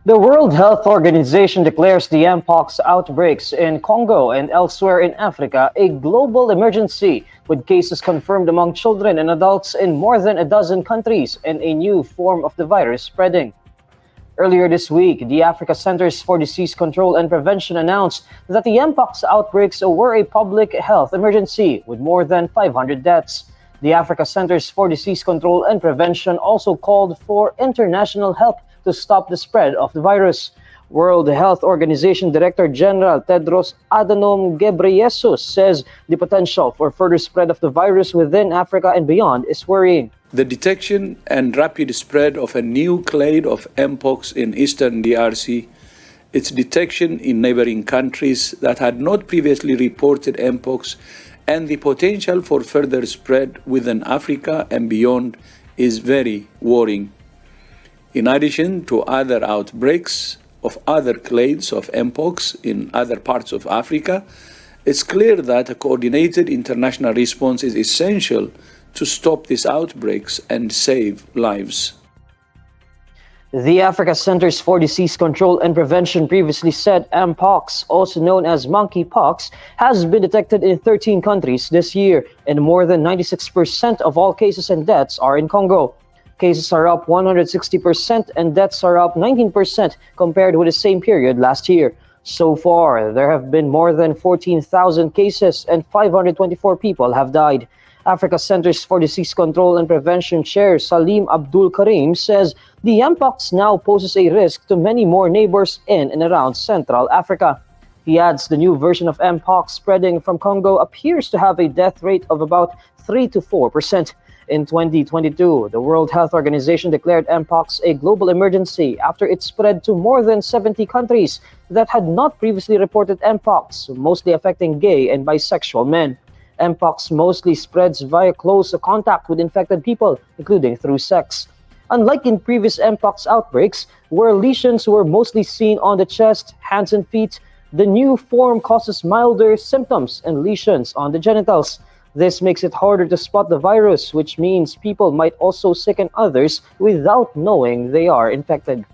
The World Health Organization declares the mpox outbreaks in Congo and elsewhere in Africa a global emergency, with cases confirmed among children and adults in more than a dozen countries and a new form of the virus spreading. Earlier this week, the Africa Centers for Disease Control and Prevention announced that the mpox outbreaks were a public health emergency with more than 500 deaths. The Africa Centers for Disease Control and Prevention also called for international help to stop the spread of the virus. World Health Organization Director General Tedros Adhanom Ghebreyesus says the potential for further spread of the virus within Africa and beyond is worrying. The detection and rapid spread of a new clade of mpox in eastern DRC, its detection in neighboring countries that had not previously reported mpox, and the potential for further spread within Africa and beyond is very worrying. In addition to other outbreaks of other clades of mpox in other parts of Africa, it's clear that a coordinated international response is essential to stop these outbreaks and save lives. The Africa Centers for Disease Control and Prevention previously said mpox, also known as monkeypox, has been detected in 13 countries this year, and more than 96% of all cases and deaths are in Congo. Cases are up 160% and deaths are up 19% compared with the same period last year. So far, there have been more than 14,000 cases and 524 people have died. Africa Centers for Disease Control and Prevention Chair Salim Abdul Karim says the mpox now poses a risk to many more neighbors in and around Central Africa. He adds the new version of mpox spreading from Congo appears to have a death rate of about 3 to 4%. In 2022, the World Health Organization declared mpox a global emergency after it spread to more than 70 countries that had not previously reported mpox, mostly affecting gay and bisexual men. Mpox mostly spreads via close contact with infected people, including through sex. Unlike in previous mpox outbreaks, where lesions were mostly seen on the chest, hands, and feet, the new form causes milder symptoms and lesions on the genitals. This makes it harder to spot the virus, which means people might also sicken others without knowing they are infected.